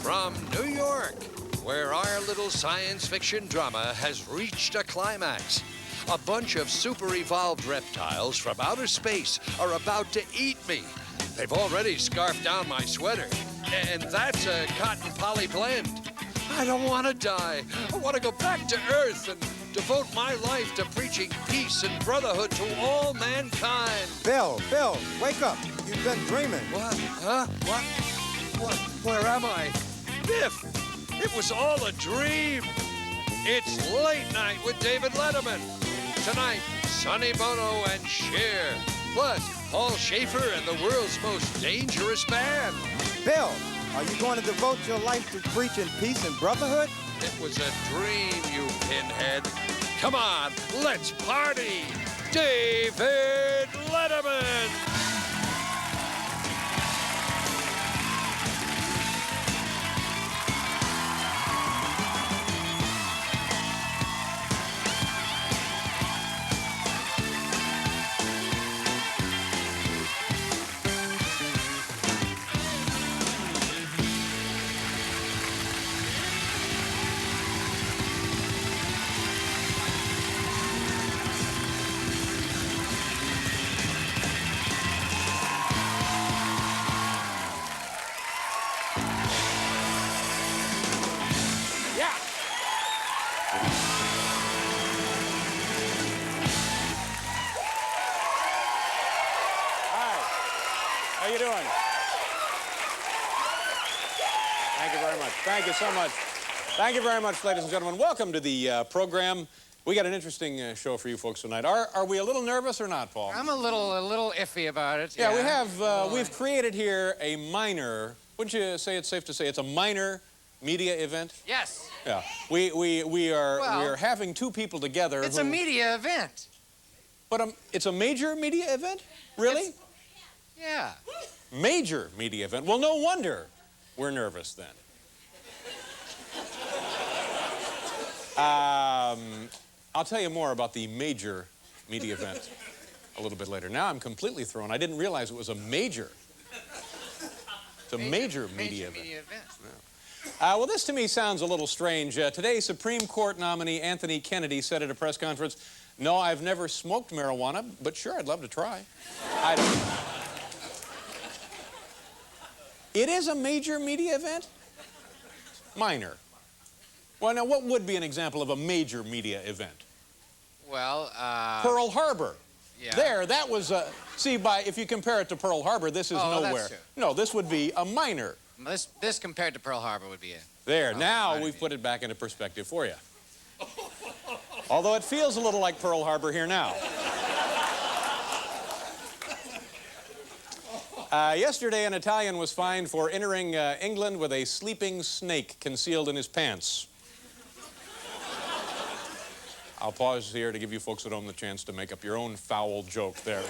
From New York, where our little science fiction drama has reached a climax. A bunch of super-evolved reptiles from outer space are about to eat me. They've already scarfed down my sweater, and that's a cotton poly blend. I don't want to die. I want to go back to Earth and devote my life to preaching peace and brotherhood to all mankind. Bill, wake up. You've been dreaming. What? Huh? What? Where am I? Biff, it was all a dream. It's Late Night with David Letterman. Tonight, Sonny Bono and Cher. Plus, Paul Schaefer and the world's most dangerous band. Bill, are you going to devote your life to preaching peace and brotherhood? It was a dream, you pinhead. Come on, let's party. David Letterman. How you doing? Thank you very much. Thank you so much. Thank you very much, ladies and gentlemen. Welcome to the program. We got an interesting show for you folks tonight. Are we a little nervous or not, Paul? I'm a little iffy about it. Yeah, we have. We've created here a minor. Wouldn't you say it's safe to say it's a minor media event? Yes. Yeah. We are having two people together. It's a media event. But it's a major media event? Really? Yeah. Major media event. Well, no wonder we're nervous then. I'll tell you more about the major media event a little bit later. Now I'm completely thrown. I didn't realize it was a major. It's a major media event. Yeah. Well, this to me sounds a little strange. Today, Supreme Court nominee Anthony Kennedy said at a press conference, "No, I've never smoked marijuana, but sure, I'd love to try." I don't. It is a major media event? Minor. Well, now, what would be an example of a major media event? Well, Pearl Harbor. Yeah. There, that was a... See, if you compare it to Pearl Harbor, this is nowhere. That's true. No, this would be a minor. This compared to Pearl Harbor would be a... There, now we've put it back into perspective for you. Although it feels a little like Pearl Harbor here now. Yesterday, an Italian was fined for entering England with a sleeping snake concealed in his pants. I'll pause here to give you folks at home the chance to make up your own foul joke there.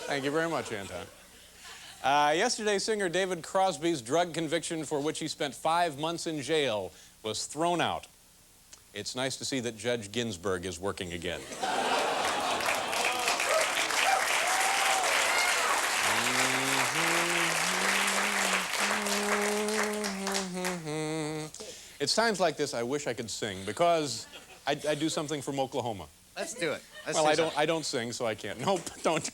Thank you very much, Anton. Yesterday, singer David Crosby's drug conviction, for which he spent 5 months in jail, was thrown out. It's nice to see that Judge Ginsburg is working again. It's times like this I wish I could sing, because I do something from Oklahoma. Let's do it. I don't sing, so I can't. Nope, don't.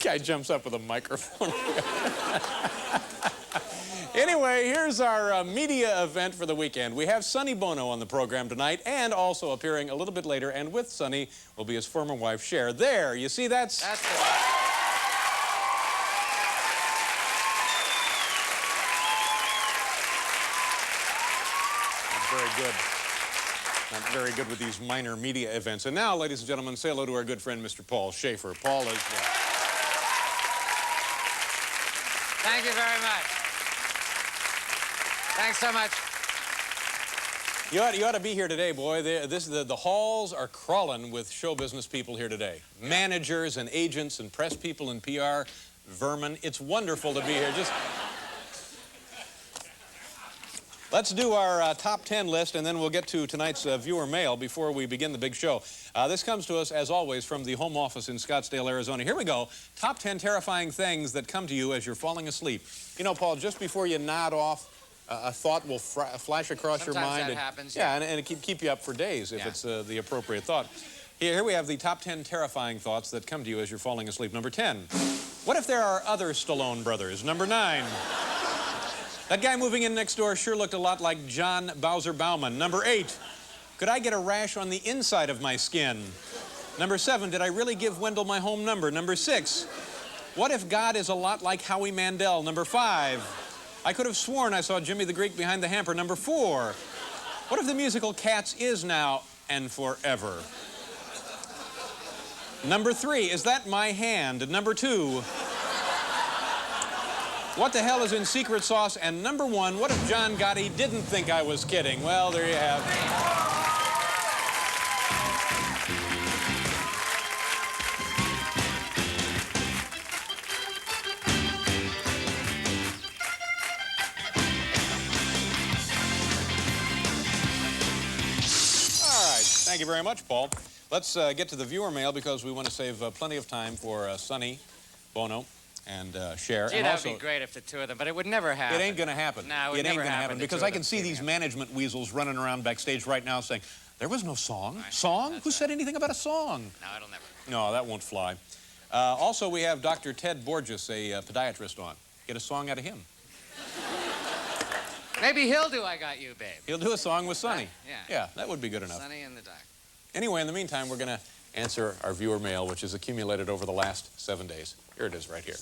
Guy jumps up with a microphone. Anyway, here's our media event for the weekend. We have Sonny Bono on the program tonight, and also appearing a little bit later, and with Sonny will be his former wife, Cher. There, you see, that's it. very good. Not very good with these minor media events. And now, ladies and gentlemen, say hello to our good friend, Mr. Paul Schaefer. Paul is... Thank you very much. Thanks so much. You ought to be here today, boy. The halls are crawling with show business people here today. Managers and agents and press people and PR, vermin. It's wonderful to be here. Let's do our top 10 list, and then we'll get to tonight's viewer mail before we begin the big show. This comes to us, as always, from the home office in Scottsdale, Arizona. Here we go. Top 10 terrifying things that come to you as you're falling asleep. You know, Paul, just before you nod off, a thought will flash across your mind. Sometimes that happens. Yeah, and it can keep you up for days if it's the appropriate thought. Here we have the top 10 terrifying thoughts that come to you as you're falling asleep. Number 10, what if there are other Stallone brothers? Number 9, that guy moving in next door sure looked a lot like John Bowser Bauman. Number 8, could I get a rash on the inside of my skin? Number 7, did I really give Wendell my home number? Number 6, what if God is a lot like Howie Mandel? Number 5, I could have sworn I saw Jimmy the Greek behind the hamper. Number 4, what if the musical Cats is now and forever? Number 3, is that my hand? Number 2, what the hell is in secret sauce? And number 1, what if John Gotti didn't think I was kidding? Well, there you have it. All right, thank you very much, Paul. Let's get to the viewer mail because we want to save plenty of time for Sonny Bono and Cher. Gee, that would be great if the two of them, but it would never happen. It ain't going to happen. No, it ain't never going to happen because I can see these together. management weasels running around backstage right now saying, there was no song. Right. Song? That's Who said anything about a song? No, it'll never. No, that won't fly. Also, we have Dr. Ted Borges, a podiatrist, on. Get a song out of him. Maybe he'll do I Got You, Babe. He'll do a song with Sonny. Yeah. Yeah, that would be good enough. Sonny and the Doc. Anyway, in the meantime, we're going to answer our viewer mail, which has accumulated over the last 7 days. Here it is right here.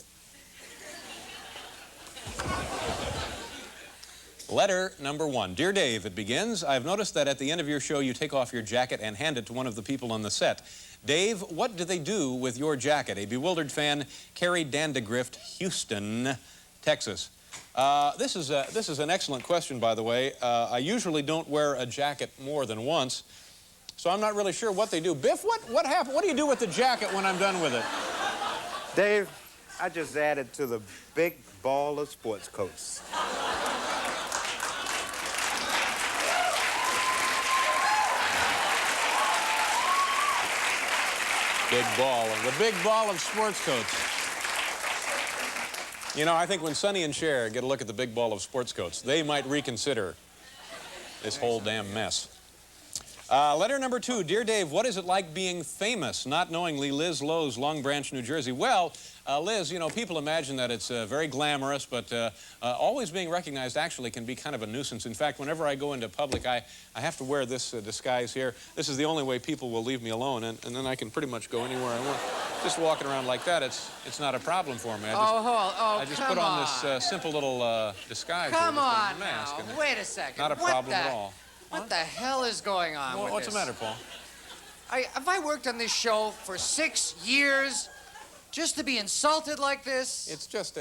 Letter number 1. Dear Dave, it begins, I've noticed that at the end of your show you take off your jacket and hand it to one of the people on the set. Dave, what do they do with your jacket? A bewildered fan, Carrie Dandegrift, Houston, Texas. This is an excellent question, by the way. I usually don't wear a jacket more than once, so I'm not really sure what they do. Biff, what happened? What do you do with the jacket when I'm done with it? Dave, I just added to the big ball of sports coats. The big ball of sports coats. You know, I think when Sonny and Cher get a look at the big ball of sports coats, they might reconsider this whole damn mess. Letter number 2. Dear Dave, what is it like being famous? Not knowingly, Liz Lowe's, Long Branch, New Jersey. Well, Liz, you know, people imagine that it's very glamorous, but always being recognized actually can be kind of a nuisance. In fact, whenever I go into public, I have to wear this disguise here. This is the only way people will leave me alone, and then I can pretty much go anywhere I want. Just walking around like that, it's not a problem for me. I just put on this simple little disguise here, Come just on a mask, now. and Wait a second. not a problem at all. What the hell is going on with What's this? the matter, Paul? Have I worked on this show for 6 years just to be insulted like this? It's just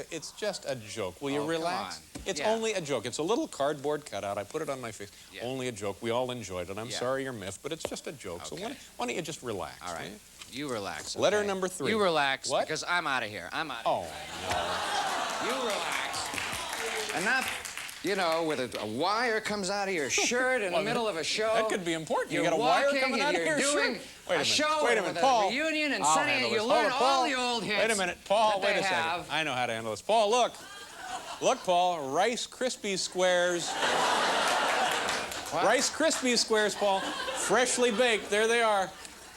a joke. Will you Oh, relax? come on. It's Yeah. only a joke. It's a little cardboard cutout. I put it on my face. Yeah. Only a joke. We all enjoyed it. I'm Yeah. sorry you're miffed, but it's just a joke. So Okay. why don't you just relax? All right. will You relax. Letter okay? number 3. You relax What? because I'm out of here. I'm out of Oh, here. You relax. And not, you know, with a wire comes out of your shirt in the middle of a show. that could be important. You You're got a wire walking coming and out of you're your doing shirt? Wait a minute. show Wait a with minute, Paul. reunion and I'll Sonny, handle you this. learn Hold it, all Paul. the old hits. Wait a minute, Paul. that Wait they a second. have. I know how to handle this. Paul, look. Look, Paul. Rice Krispie squares. What? Rice Krispie squares, Paul. Freshly baked. There they are.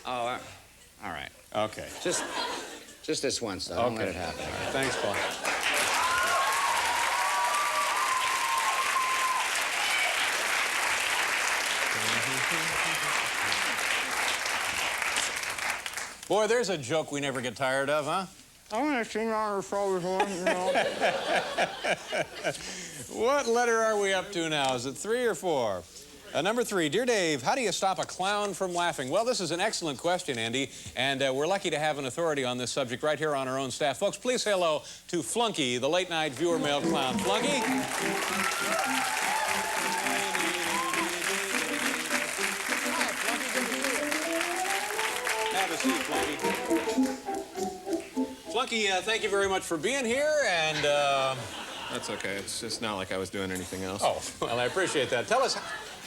Oh, all right. Okay. Just this once, though. Don't let it happen. All right. Thanks, Paul. Boy, there's a joke we never get tired of, huh? I want to sing on the show before, you know. What letter are we up to now? Is it 3 or 4? Number 3, Dear Dave, how do you stop a clown from laughing? Well, this is an excellent question, Andy, and we're lucky to have an authority on this subject right here on our own staff. Folks, please say hello to Flunky, the late-night viewer mail clown. Flunky? Have a seat, Flunky. Flunky, thank you very much for being here, and That's okay. It's not like I was doing anything else. Oh, well, I appreciate that. Tell us,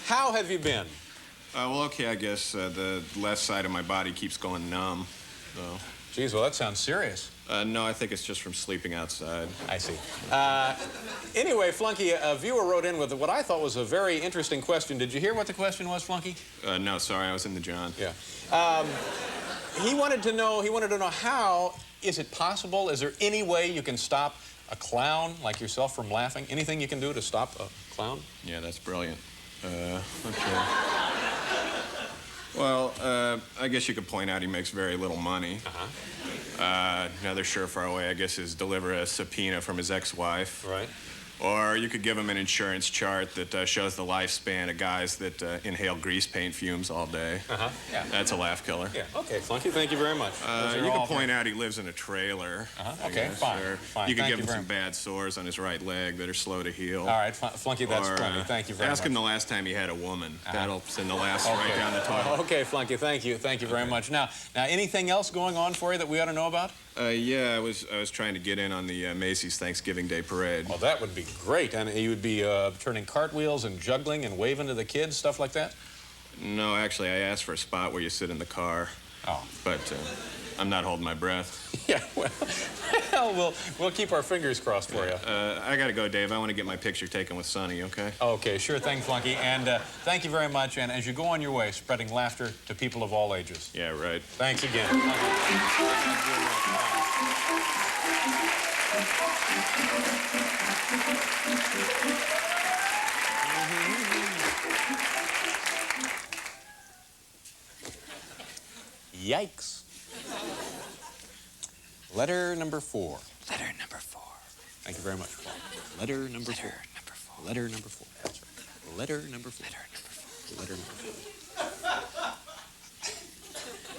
how have you been? Well, okay, I guess the left side of my body keeps going numb, though. Geez, well, that sounds serious. No, I think it's just from sleeping outside. I see. Anyway, Flunky, a viewer wrote in with what I thought was a very interesting question. Did you hear what the question was, Flunky? No, sorry, I was in the John. Yeah. He wanted to know how is it possible? Is there any way you can stop a clown like yourself from laughing? Anything you can do to stop a clown? Yeah, that's brilliant. Okay. Well, I guess you could point out he makes very little money. Another surefire way, I guess, is deliver a subpoena from his ex-wife. Right. Or you could give him an insurance chart that shows the lifespan of guys that inhale grease paint fumes all day. Yeah. That's a laugh killer. Yeah. Okay, Flunky, thank you very much. You can point out he lives in a trailer. Okay, fine. Or Fine. you can Thank give you him very some bad sores on his right leg that are slow to heal. All right, Flunky, that's Or, plenty. Thank you very much. Ask him the last time he had a woman. That'll send the laughs right down the toilet. Okay, Flunky, thank you. Thank you very much. Now, anything else going on for you that we ought to know about? Yeah, I was trying to get in on the Macy's Thanksgiving Day Parade. Well, that would be great. And you would be turning cartwheels and juggling and waving to the kids, stuff like that? No, actually, I asked for a spot where you sit in the car. Oh. But I'm not holding my breath. Yeah, well, we'll keep our fingers crossed for you. I gotta go, Dave. I want to get my picture taken with Sonny, okay? Okay, sure thing, Flunky. And thank you very much. And as you go on your way, spreading laughter to people of all ages. Yeah, right. Thanks again. Yikes. Letter number 4. Letter number 4. Thank you very much, Paul. Letter number 4. Letter number 4. Letter number 4. That's right. Letter number 4. Letter number 4. Letter number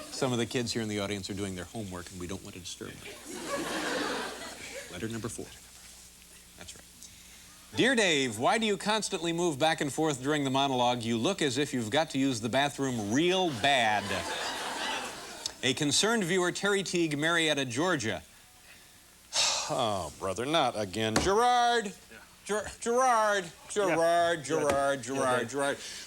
4. Some of the kids here in the audience are doing their homework, and we don't want to disturb them. Letter number 4. That's right. Dear Dave, why do you constantly move back and forth during the monologue? You look as if you've got to use the bathroom real bad. A concerned viewer, Terry Teague, Marietta, Georgia. Oh, brother, not again. Gerard! Gerard.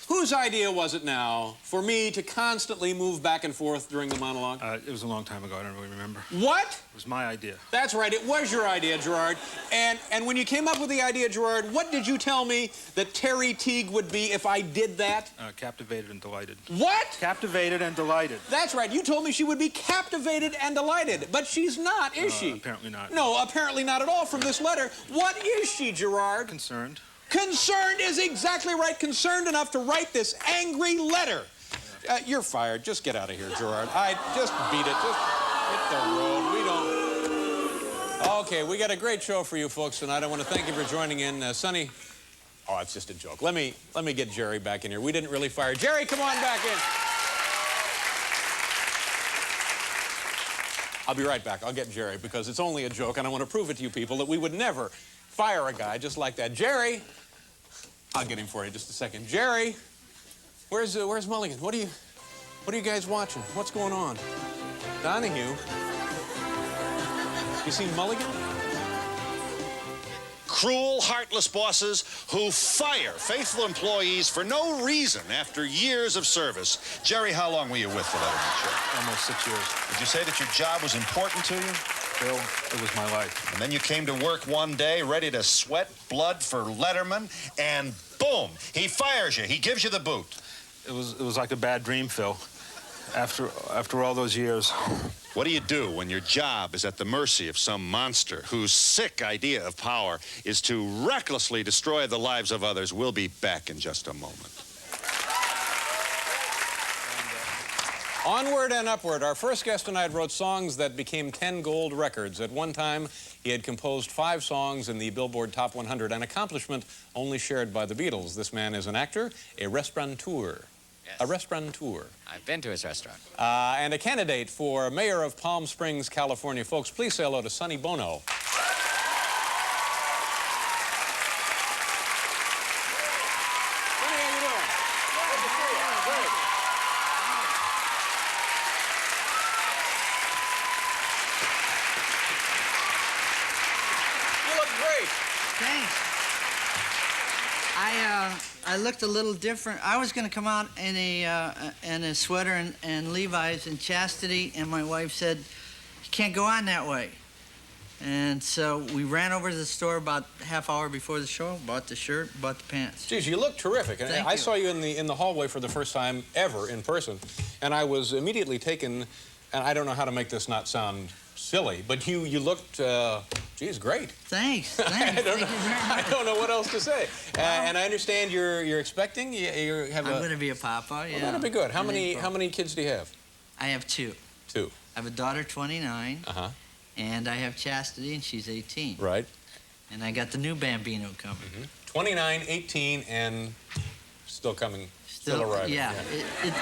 Whose idea was it now for me to constantly move back and forth during the monologue? It was a long time ago. I don't really remember. What? It was my idea. That's right. It was your idea, Gerard. And when you came up with the idea, Gerard, what did you tell me that Terry Teague would be if I did that? Captivated and delighted. What? Captivated and delighted. That's right. You told me she would be captivated and delighted. But she's not, is she? Apparently not. No, apparently not at all from this letter. What is she, Gerard? Concerned. Concerned is exactly right. Concerned enough to write this angry letter. You're fired. Just get out of here, Gerard. Just beat it. Just hit the road. We don't... Okay, we got a great show for you folks tonight. I want to thank you for joining in. Sonny... Oh, it's just a joke. Let me get Jerry back in here. We didn't really fire... Jerry, come on back in. I'll be right back. I'll get Jerry because it's only a joke, and I want to prove it to you people that we would never fire a guy just like that. Jerry, I'll get him for you in just a second. Jerry, where's Mulligan? What are you guys watching? What's going on? Donahue, you see Mulligan? Cruel, heartless bosses who fire faithful employees for no reason after years of service. Jerry, how long were you with the Letterman Show? Almost 6 years. Did you say that your job was important to you? Bill, it was my life. And then you came to work one day ready to sweat blood for Letterman, and boom, he fires you. He gives you the boot. It was like a bad dream, Phil. After all those years. What do you do when your job is at the mercy of some monster whose sick idea of power is to recklessly destroy the lives of others? We'll be back in just a moment. Onward and upward. Our first guest tonight wrote songs that became 10 gold records. At one time, he had composed 5 songs in the Billboard Top 100, an accomplishment only shared by the Beatles. This man is an actor, a restaurateur. Yes. A restaurateur. I've been to his restaurant. And a candidate for mayor of Palm Springs, California. Folks, please say hello to Sonny Bono. Sonny, how you doing? Good to see you. Great. You look great. I looked a little different. I was going to come out in a sweater and Levi's and chastity, and my wife said, "You can't go on that way." And so we ran over to the store about half hour before the show, bought the shirt, bought the pants. Geez, you look terrific. And Thank I you. saw you in the hallway for the first time ever in person, and I was immediately taken. And I don't know how to make this not sound silly, but you looked, geez, great. Thanks. Thank you very much. I don't know what else to say. And I understand you're expecting. You have I'm going to be a papa. Yeah. Well, that'll be good. How many kids do you have? I have two. Two. I have a daughter, 29. Uh-huh. And I have Chastity, and she's 18. Right. And I got the new Bambino coming. 29, 18, and still coming, still arriving. Yeah,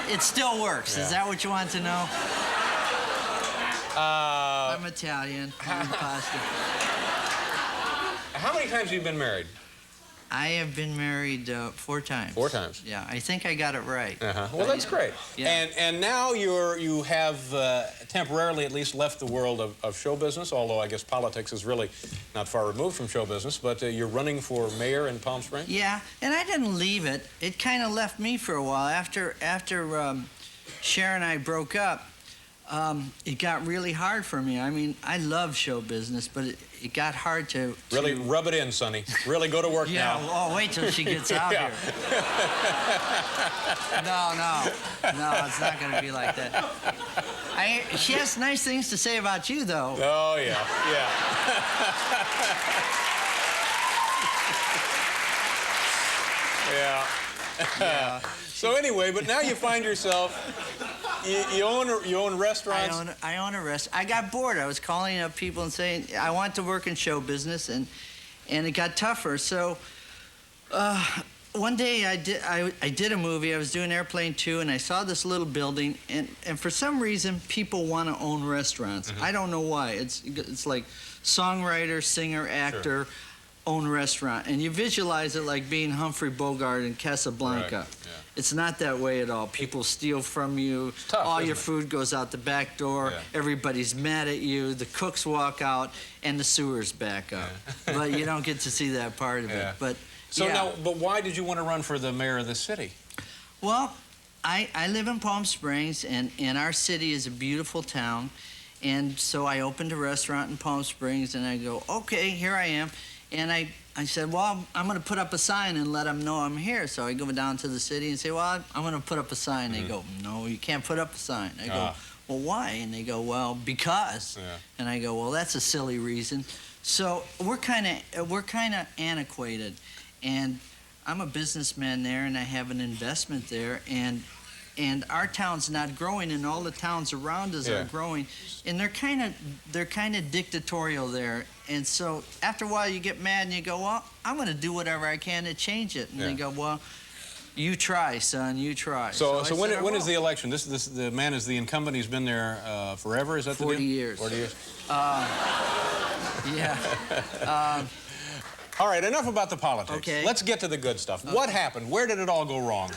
it still works. Yeah. Is that what you want to know? I'm Italian. I'm pasta. How many times have you been married? I have been married 4 times. 4 times. Yeah, I think I got it right. Well, that's great. Yeah. And now you have temporarily at least left the world of show business, although I guess politics is really not far removed from show business, but you're running for mayor in Palm Springs? Yeah, and I didn't leave it. It kind of left me for a while. After Cher and I broke up, it got really hard for me. I mean, I love show business, but it got hard to... Really rub it in, Sonny. Really go to work now. Yeah, oh, wait till she gets out Yeah. here. No, it's not going to be like that. She has nice things to say about you, though. Oh, yeah. Yeah. So anyway, but now you find yourself, you own restaurants. I own a restaurant. I got bored. I was calling up people and saying, I want to work in show business, and it got tougher. So one day I did a movie. I was doing Airplane 2, and I saw this little building, and for some reason, people want to own restaurants. I don't know why. It's like songwriter, singer, actor, own restaurant, and you visualize it like being Humphrey Bogart in Casablanca. Right. Yeah. It's not that way at all. People steal from you. It's tough, all isn't your it? food goes out the back door. Yeah. Everybody's mad at you. The cooks walk out, and the sewers back up. But you don't get to see that part of Yeah. it. But So yeah. now, but why did you want to run for the mayor of the city? Well, I live in Palm Springs, and our city is a beautiful town. And so I opened a restaurant in Palm Springs, and I go, okay, here I am. And I said, well, I'm going to put up a sign and let them know I'm here. So I go down to the city and say, well, I'm going to put up a sign. They go, no, you can't put up a sign. I go, well, why? And they go, well, because. Yeah. And I go, well, that's a silly reason. So we're kind of antiquated. And I'm a businessman there, and I have an investment there, and our town's not growing, and all the towns around us are growing, and they're kind of dictatorial there. And so after a while, you get mad and you go, well, I'm going to do whatever I can to change it. And they go, well, you try, son, you try. So I when said, is the election? The man is the incumbent. He's been there forever. Is that 40 the deal? years. 40 years. Yeah. All right, enough about the politics. Okay. Let's get to the good stuff. What happened? Where did it all go wrong?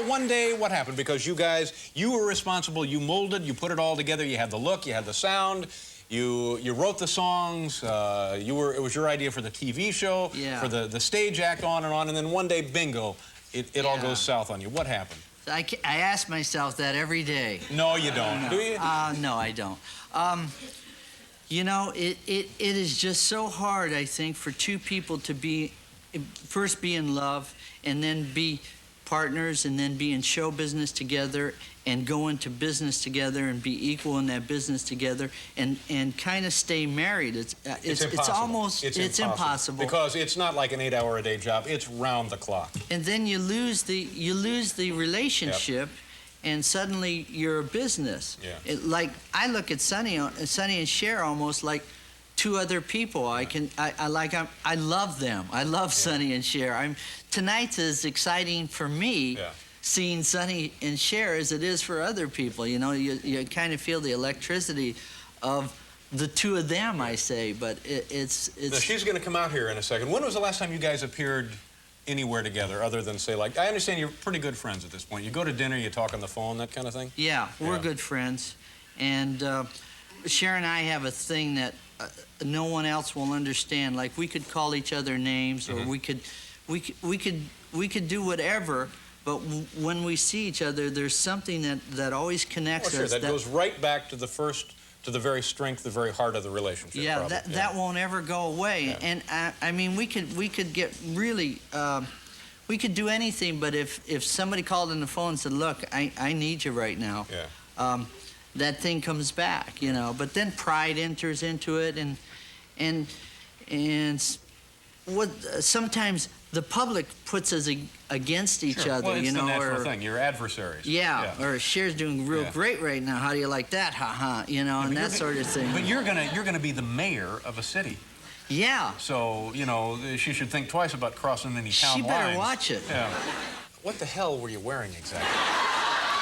One day, what happened? Because you guys, you were responsible, you molded, you put it all together, you had the look, you had the sound, you wrote the songs, it was your idea for the TV show, for the stage act, on, and then one day, bingo, it all goes south on you. What happened? I ask myself that every day. No, you don't. No. Do you? No, I don't. You know, it is just so hard, I think, for two people to first be in love, and then be partners, and then be in show business together, and go into business together, and be equal in that business together, and kind of stay married. It's impossible. Because it's not like an 8-hour-a-day job. It's round the clock. And then you lose the relationship. And suddenly you're a business. Yeah. Like I look at Sonny and Cher almost like two other people. I love them. I love Sonny and Cher. Tonight's as exciting for me seeing Sonny and Cher as it is for other people. You know, you kind of feel the electricity of the two of them. I say, but it's. Now, she's going to come out here in a second. When was the last time you guys appeared anywhere together, other than, say, like, I understand you're pretty good friends at this point. You go to dinner, you talk on the phone, that kind of thing? Yeah, we're good friends. And Cher and I have a thing that no one else will understand. Like we could call each other names, or we could do whatever. But when we see each other, there's something that always connects us. That goes right back to the very strength, the very heart of the relationship. Yeah, that won't ever go away. Yeah. And I mean, we could get really, we could do anything. But if somebody called on the phone and said, "Look, I need you right now," that thing comes back, you know. But then pride enters into it, and what sometimes the public puts us against each other, well, it's you know, the natural thing. You're adversaries. Yeah, or Cher's doing real great right now. How do you like that? Ha ha, you know, and that sort of thing. But you're gonna be the mayor of a city. Yeah. So you know she should think twice about crossing any town lines. She better watch it. Yeah. What the hell were you wearing exactly?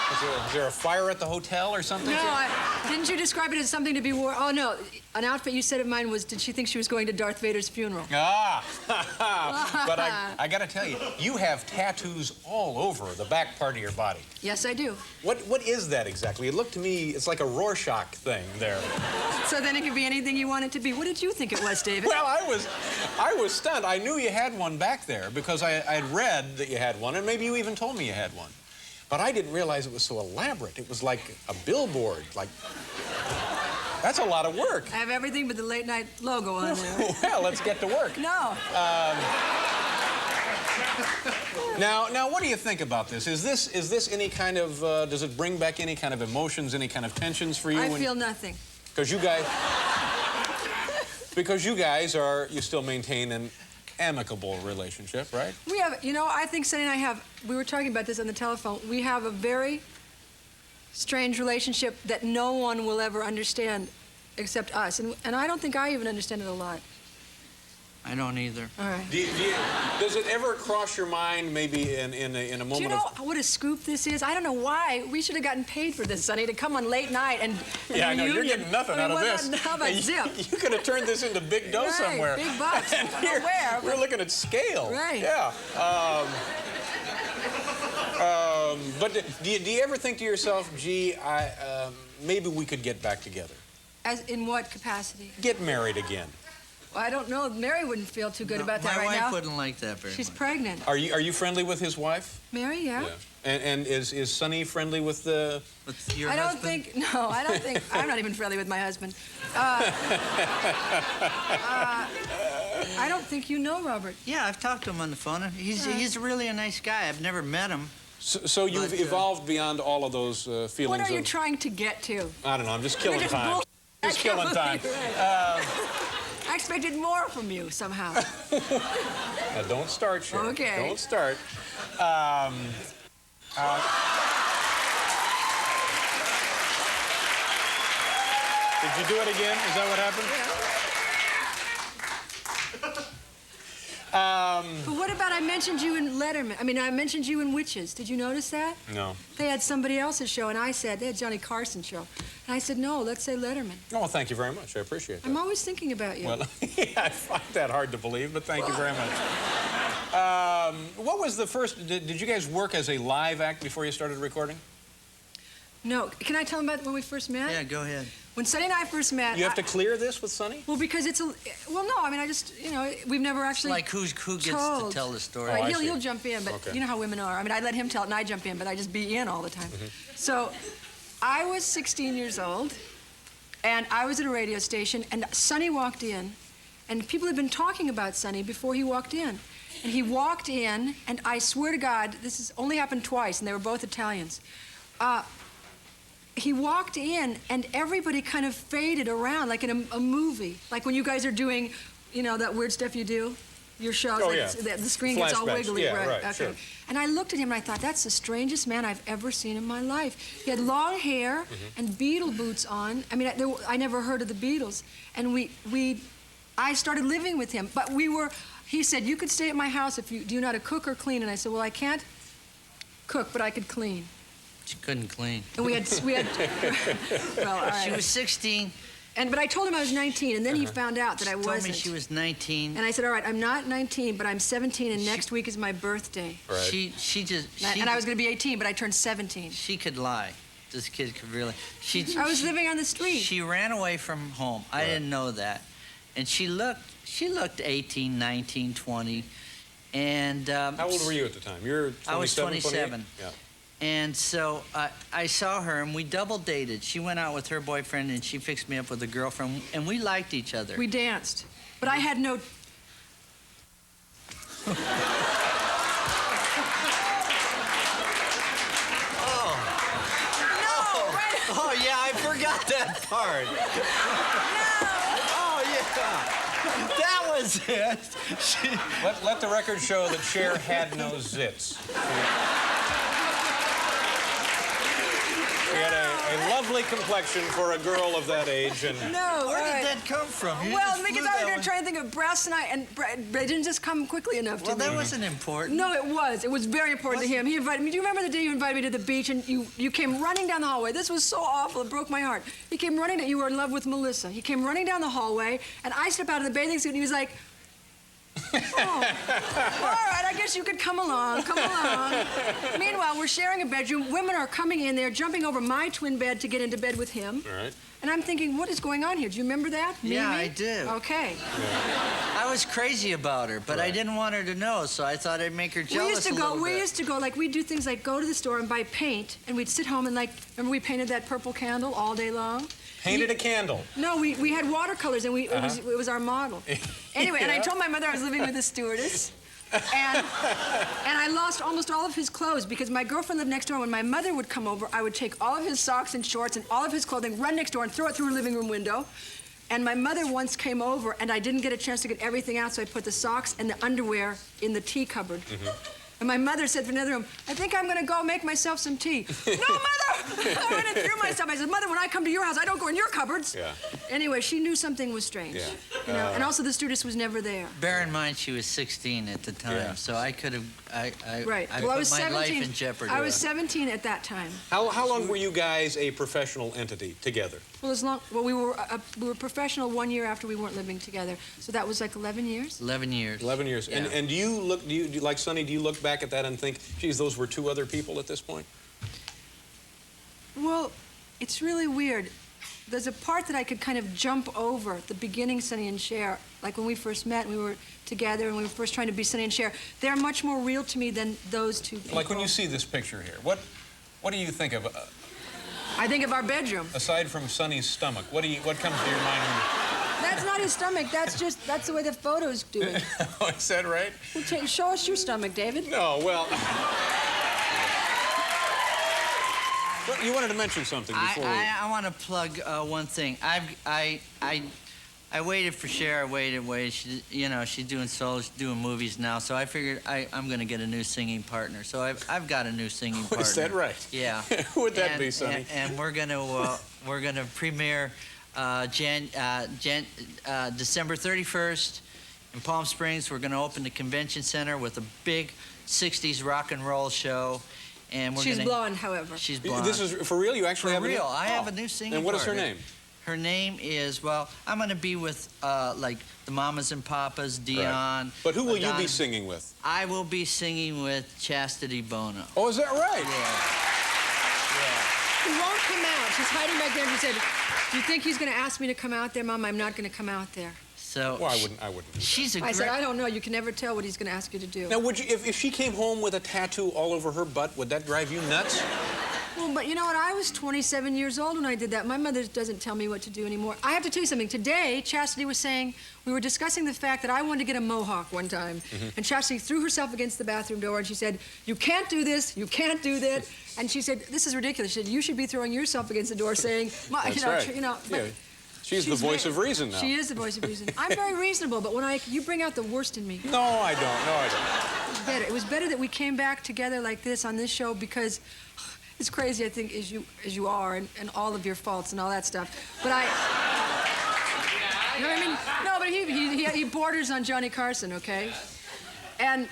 Is there a fire at the hotel or something? No, didn't you describe it as something to be worn? Oh, no. An outfit you said of mine was, did she think she was going to Darth Vader's funeral? Ah, but I got to tell you, you have tattoos all over the back part of your body. Yes, I do. What is that exactly? It looked to me, it's like a Rorschach thing there. So then it could be anything you want it to be. What did you think it was, David? Well, I was stunned. I knew you had one back there because I'd read that you had one, and maybe you even told me you had one. But I didn't realize it was so elaborate. It was like a billboard. Like, that's a lot of work. I have everything but the late night logo on there. Well, let's get to work. No. Now, what do you think about this? Is this any kind of? Does it bring back any kind of emotions, any kind of tensions for you? I feel nothing. Because you guys you still maintain an amicable relationship, right? We have, you know, I think Sonny and I we were talking about this on the telephone. We have a very strange relationship that no one will ever understand except us. And I don't think I even understand it a lot. I don't either. All right. Does it ever cross your mind, maybe in a moment of... Do you know what a scoop this is? I don't know why. We should have gotten paid for this, Sonny, to come on late night and... Yeah, I know. You're getting nothing out of this. How about Zip? You could have turned this into big dough somewhere. Big bucks. And here, where? We're looking at scale. Right. Yeah. But do you ever think to yourself, gee, maybe we could get back together? As in what capacity? Get married again. Well, I don't know. Mary wouldn't feel too good about that right now. My wife wouldn't like that very She's much. pregnant. Are you friendly with his wife? Mary, yeah. And is Sonny friendly with the... With your I don't husband? think, no, I don't think, I'm not even friendly with my husband. I don't think you know Robert. Yeah, I've talked to him on the phone. He's really a nice guy. I've never met him. So you've evolved beyond all of those feelings. What are you trying to get to? I don't know. I'm just killing time. Just killing time. I expected more from you somehow. Now, don't start, Cher. Okay. Don't start. Did you do it again? Is that what happened? But what about I mentioned you in Letterman? I mean, I mentioned you in Witches. Did you notice that? No. They had somebody else's show, and I said, they had Johnny Carson's show. And I said, no, let's say Letterman. Oh, well, thank you very much. I appreciate that. I'm always thinking about you. Well, yeah, I find that hard to believe, but thank you very much. What was the first... Did you guys work as a live act before you started recording? No. Can I tell them about when we first met? Yeah, go ahead. When Sonny and I first met... You have to clear this with Sonny? Well, because it's a... Well, no, I mean, I just, you know, we've never actually Like who gets to tell the story? Right, I see. he'll jump in, but Okay. you know how women are. I mean, I let him tell it and I jump in, but I just be in all the time. So I was 16 years old, and I was at a radio station, and Sonny walked in, and people had been talking about Sonny before he walked in. And he walked in, and I swear to God, this has only happened twice, and they were both Italians. He walked in, and everybody kind of faded around, like in a movie. Like when you guys are doing, you know, that weird stuff you do, your shows. Oh, like yeah. the screen gets all Flashbacks. wiggly. Yeah, right, Okay. sure. And I looked at him, and I thought, that's the strangest man I've ever seen in my life. He had long hair and Beatle boots on. I mean, I never heard of the Beatles. And I started living with him. But he said, you could stay at my house if do you know how to cook or clean? And I said, well, I can't cook, but I could clean. She couldn't clean. And we had well, all right. She was 16. But I told him I was 19, and then he found out that I She wasn't. told me she was 19. And I said, all right, I'm not 19, but I'm 17, and next week is my birthday. Right. She And I was going to be 18, but I turned 17. She could lie. this kid could really. I was living on the street. She ran away from home. I didn't know that, and she looked 18, 19, 20, and. How old were you at the time? You're 27, I was 27. Yeah. And so I saw her, and we double dated. She went out with her boyfriend, and she fixed me up with a girlfriend, and we liked each other. We danced, but I had no. Oh, yeah, I forgot that part. Oh, yeah. That was it. Let the record show that Cher had no zits. She had a lovely complexion for a girl of that age, and No. Where did that come from? You Well, just because flew I was that going one. to try and think of breasts, and they didn't just come quickly enough to Well, me. that wasn't important. No, it was. It was very important to him. He invited me. Do you remember the day you invited me to the beach and you came running down the hallway? This was so awful. It broke my heart. He came running. You were in love with Melissa. He came running down the hallway, and I stepped out of the bathing suit, and he was like, oh, all right, I guess you could come along, come along. Meanwhile, we're sharing a bedroom. Women are coming in there, jumping over my twin bed to get into bed with him. all right. And I'm thinking, what is going on here? Do you remember that? Yeah, Mimi? I do. Okay. I was crazy about her, but I didn't want her to know, so I thought I'd make her jealous a little We bit. used to go, like, we'd do things like go to the store and buy paint, and we'd sit home and, like, remember we painted that purple candle all day long? Painted a candle. No, we had watercolors, and it was our model. Anyway, and I told my mother I was living with a stewardess, and I lost almost all of his clothes because my girlfriend lived next door. When my mother would come over, I would take all of his socks and shorts and all of his clothing, run next door and throw it through her living room window. And my mother once came over, and I didn't get a chance to get everything out, so I put the socks and the underwear in the tea cupboard. And my mother said from another room, I think I'm going to go make myself some tea. No, Mother! I went and threw myself. I said, Mother, when I come to your house, I don't go in your cupboards. Yeah. Anyway, she knew something was strange. Yeah. You know? And also the stewardess was never there. Bear in mind, she was 16 at the time, Yeah. so I could have, I Right. put Well, I was my 17. life in jeopardy. I was 17 at that time. How long were you guys a professional entity together? Well, we were professional 1 year after we weren't living together. So that was like 11 years. 11 years. 11 years. Yeah. And do you like Sonny, do you look back at that and think, geez, those were two other people at this point? Well, it's really weird. There's a part that I could kind of jump over at the beginning, Sonny and Cher. Like when we first met, we were together and we were first trying to be Sonny and Cher. They're much more real to me than those two people. Like when you see this picture here, what do you think of, I think of our bedroom. aside from Sonny's stomach, what comes to your mind when That's not his stomach. That's the way the photos do it. Oh, is that right? Well, show us your stomach, David. No, well... Well, you wanted to mention something before I want to plug one thing. I waited for Cher. I waited. She, she's doing solos, she's doing movies now. So I figured I'm going to get a new singing partner. So I've got a new singing partner. Is that right? Yeah. Who would that be, Sonny? And we're gonna premiere December 31st in Palm Springs. We're gonna open the convention center with a big 60s rock and roll show. And She's blonde, however. She's blonde. This is for real? You actually have For real. a new... I have a new singing And what is her partner. name? Her name is, well, I'm going to be with, like, the Mamas and Papas, Dion. But who will you Madonna. be singing with? I will be singing with Chastity Bono. Oh, is that right? Yeah. He won't come out. She's hiding back there. She said, do you think he's going to ask me to come out there, Mom? I'm not going to come out there. So Well, I wouldn't do that. she's a I great... said, I don't know. You can never tell what he's going to ask you to do. Now, would you, if she came home with a tattoo all over her butt, would that drive you nuts? Well, but you know what? I was 27 years old when I did that. My mother doesn't tell me what to do anymore. I have to tell you something. Today, Chastity was saying, we were discussing the fact that I wanted to get a mohawk one time. And Chastity threw herself against the bathroom door and she said, you can't do this, you can't do that. And she said, this is ridiculous. She said, you should be throwing yourself against the door saying, That's right. but Yeah. She's the voice of reason now. She is the voice of reason. I'm very reasonable, but when you bring out the worst in me. No, I don't. No, I don't. It's better. It was better that we came back together like this on this show because it's crazy, I think, as you are, and all of your faults and all that stuff. But you know what I mean? No, but he borders on Johnny Carson, okay? And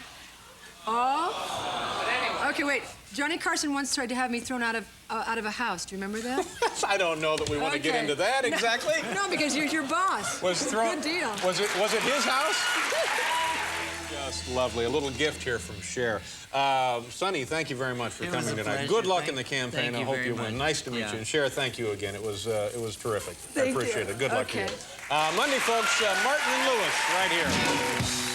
okay, wait. Johnny Carson once tried to have me thrown out of a house. Do you remember that? I don't know that we want to get Okay. into that exactly. No, because you're your boss. Was thrown. Good deal. Was it his house? That's lovely. A little gift here from Cher. Sonny, thank you very much for coming tonight. Pleasure. Good luck in the campaign. Thank I you hope very you win. much. Nice to meet Yeah. you. And Cher, thank you again. It was terrific. I Thank appreciate you. it. Good luck to Okay. you. Monday, folks, Martin and Lewis right here.